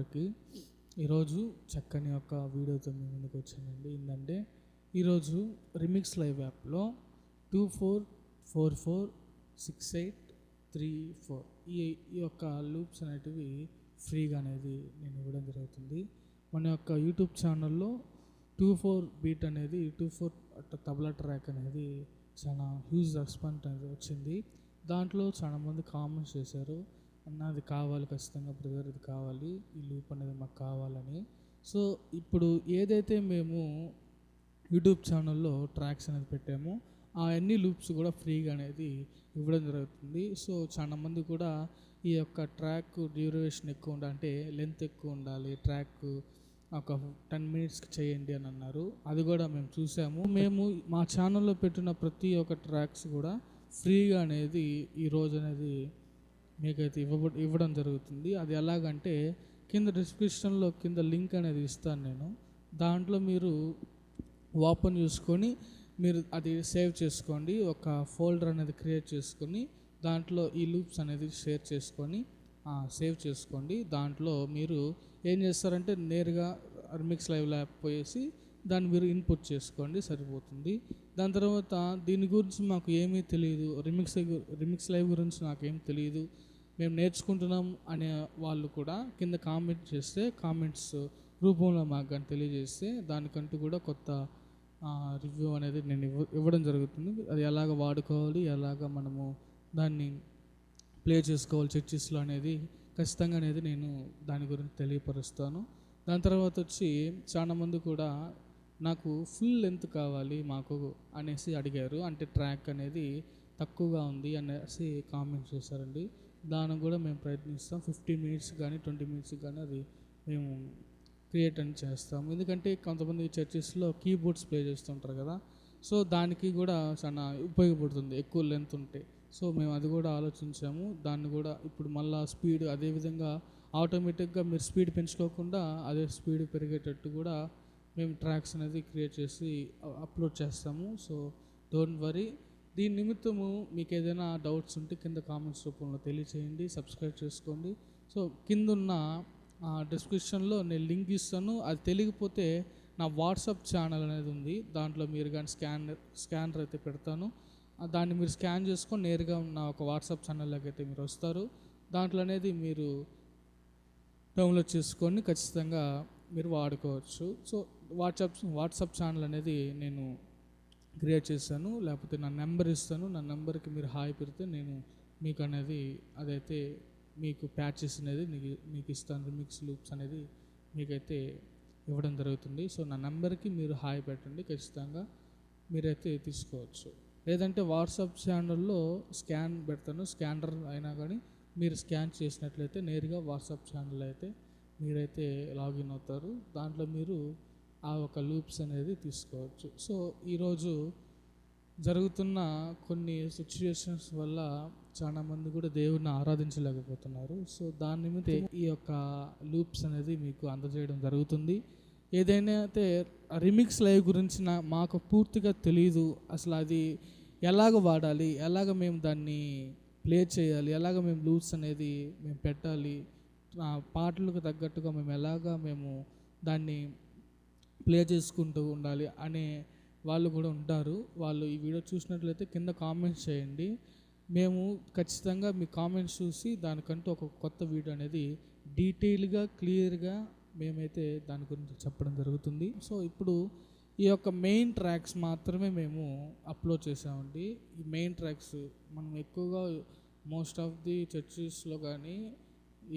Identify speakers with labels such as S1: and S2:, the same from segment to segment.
S1: అందరికీ ఈరోజు చక్కని ఒక వీడియోతో మీ ముందుకు వచ్చానండి. ఏంటంటే ఈరోజు రిమిక్స్ లైవ్ యాప్లో 24446834 ఈ యొక్క లూప్స్ అనేటివి ఫ్రీగా అనేది నేను ఇవ్వడం జరుగుతుంది. మన యొక్క యూట్యూబ్ ఛానల్లో 24 బీట్ అనేది 24 తబలా ట్రాక్ అనేది చాలా హ్యూజ్ రెస్పాన్స్ అనేది వచ్చింది. దాంట్లో చాలామంది కామెంట్స్ చేశారు, అన్న అది కావాలి, ఖచ్చితంగా బ్రదర్ ఇది కావాలి, ఈ లూప్ అనేది మాకు కావాలని. సో ఇప్పుడు ఏదైతే మేము యూట్యూబ్ ఛానల్లో ట్రాక్స్ అనేది పెట్టామో ఆ అన్ని లూప్స్ కూడా ఫ్రీగా అనేది ఇవ్వడం జరుగుతుంది. సో చాలామంది కూడా ఈ యొక్క ట్రాక్ డ్యూరేషన్ ఎక్కువ ఉండాలి, అంటే లెంత్ ఎక్కువ ఉండాలి, ట్రాక్ ఒక 10 మినిట్స్కి చేయండి అని అన్నారు. అది కూడా మేము చూసాము. మేము మా ఛానల్లో పెట్టిన ప్రతి ఒక్క ట్రాక్స్ కూడా ఫ్రీగా అనేది ఈరోజు అనేది మీకైతే ఇవ్వడం జరుగుతుంది. అది ఎలాగంటే కింద డిస్క్రిప్షన్లో కింద లింక్ అనేది ఇస్తాను నేను. దాంట్లో మీరు ఓపెన్ చేసుకొని మీరు అది సేవ్ చేసుకోండి. ఒక ఫోల్డర్ అనేది క్రియేట్ చేసుకొని దాంట్లో ఈ లూప్స్ అనేది షేర్ చేసుకొని సేవ్ చేసుకోండి. దాంట్లో మీరు ఏం చేస్తారంటే నేరుగా రిమిక్స్ లైవ్ యాప్ పోయేసి దాన్ని మీరు ఇన్పుట్ చేసుకోండి, సరిపోతుంది. దాని తర్వాత దీని గురించి మాకు ఏమీ తెలియదు, రిమిక్స్ లైవ్ గురించి నాకేం తెలియదు, మేము నేర్చుకుంటున్నాం అనే వాళ్ళు కూడా కింద కామెంట్ చేస్తే, కామెంట్స్ రూపంలో మాకు కానీ తెలియజేస్తే దానికంటూ కూడా కొత్త రివ్యూ అనేది నేను ఇవ్వడం జరుగుతుంది. అది ఎలాగ వాడుకోవాలి, ఎలాగ మనము దాన్ని ప్లే చేసుకోవాలి చర్చెస్లో అనేది ఖచ్చితంగా అనేది నేను దాని గురించి తెలియపరుస్తాను. దాని తర్వాత వచ్చి చాలామంది కూడా నాకు ఫుల్ లెంత్ కావాలి మాకు అనేసి అడిగారు, అంటే ట్రాక్ అనేది తక్కువగా ఉంది అనేసి కామెంట్ చేశారండి. దానికి కూడా మేము ప్రయత్నిస్తాం. 15 మినిట్స్ కానీ 20 మినిట్స్ కానీ అది మేము క్రియేట్ అని చేస్తాము. ఎందుకంటే కొంతమంది చర్చెస్లో కీబోర్డ్స్ ప్లే చేస్తుంటారు కదా, సో దానికి కూడా చాలా ఉపయోగపడుతుంది ఎక్కువ లెంత్ ఉంటే. సో మేము అది కూడా ఆలోచించాము. దాన్ని కూడా ఇప్పుడు మళ్ళీ స్పీడ్ అదేవిధంగా ఆటోమేటిక్గా మీరు స్పీడ్ పెంచుకోకుండా అదే స్పీడ్ పెరిగేటట్టు కూడా మేము ట్రాక్స్ అనేది క్రియేట్ చేసి అప్లోడ్ చేస్తాము. So don't worry. దీని నిమిత్తము మీకు ఏదైనా డౌట్స్ ఉంటే కింద కామెంట్స్ రూపంలో తెలియచేయండి, సబ్స్క్రైబ్ చేసుకోండి. సో కింద ఉన్న డిస్క్రిప్షన్లో నేను లింక్ ఇస్తాను. అది తెలియకపోతే నా వాట్సాప్ ఛానల్ అనేది ఉంది, దాంట్లో మీరు కానీ స్కానర్ అయితే పెడతాను, దాన్ని మీరు స్కాన్ చేసుకొని నేరుగా నా ఒక వాట్సాప్ ఛానల్లోకి అయితే మీరు వస్తారు. దాంట్లో అనేది మీరు డౌన్లోడ్ చేసుకొని ఖచ్చితంగా మీరు వాడుకోవచ్చు. సో వాట్సాప్ ఛానల్ అనేది నేను క్రియేట్ చేశాను, లేకపోతే నా నెంబర్ ఇస్తాను, నా నెంబర్కి మీరు హాయ్ పెడితే నేను మీకు అనేది అదైతే మీకు ప్యాచెస్ అనేది మీకు ఇస్తాను, రిమిక్స్ లూప్స్ అనేది మీకైతే ఇవ్వడం జరుగుతుంది. సో నా నెంబర్కి మీరు హాయ్ పెట్టండి, ఖచ్చితంగా మీరైతే తీసుకోవచ్చు. లేదంటే వాట్సాప్ ఛానల్లో స్కాన్ పెడతాను, స్కానర్ అయినా కానీ మీరు స్కాన్ చేసినట్లయితే నేరుగా వాట్సాప్ ఛానల్ అయితే మీరైతే లాగిన్ అవుతారు, దాంట్లో మీరు ఆ ఒక లూప్స్ అనేది తీసుకోవచ్చు. సో ఈరోజు జరుగుతున్న కొన్ని సిచ్యుయేషన్స్ వల్ల చాలామంది కూడా దేవుడిని ఆరాధించలేకపోతున్నారు. సో దాని నిమిత్తం ఈ యొక్క లూప్స్ అనేది మీకు అందజేయడం జరుగుతుంది. ఏదైనా అయితే రిమిక్స్ లైవ్ గురించి మాకు పూర్తిగా తెలియదు, అసలు అది ఎలాగ వాడాలి, ఎలాగ మేము దాన్ని ప్లే చేయాలి, ఎలాగ మేము లూప్స్ అనేది మేము పెట్టాలి, పాటలకు తగ్గట్టుగా మేము దాన్ని ప్లే చేసుకుంటూ ఉండాలి అనే వాళ్ళు కూడా ఉంటారు. వాళ్ళు ఈ వీడియో చూసినట్లయితే కింద కామెంట్స్ చేయండి. మేము ఖచ్చితంగా మీ కామెంట్స్ చూసి దానికంటూ ఒక కొత్త వీడియో అనేది డీటెయిల్గా క్లియర్గా మేమైతే దాని గురించి చెప్పడం జరుగుతుంది. సో ఇప్పుడు ఈ యొక్క మెయిన్ ట్రాక్స్ మాత్రమే మేము అప్లోడ్ చేసామండి. ఈ మెయిన్ ట్రాక్స్ మనం ఎక్కువగా మోస్ట్ ఆఫ్ ది చర్చెస్లో కానీ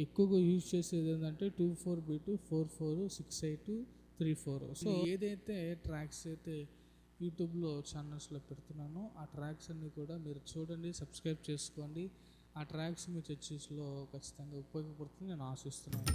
S1: ఎక్కువగా యూజ్ చేసేది ఏంటంటే 24 బీటు 446834. సో ఏదైతే ట్రాక్స్ అయితే యూట్యూబ్లో ఛానల్స్లో పెడుతున్నానో ఆ ట్రాక్స్ అన్నీ కూడా మీరు చూడండి, సబ్స్క్రైబ్ చేసుకోండి. ఆ ట్రాక్స్ మీ చర్చెస్లో ఖచ్చితంగా ఉపయోగపడుతుంది నేను ఆశిస్తున్నాను.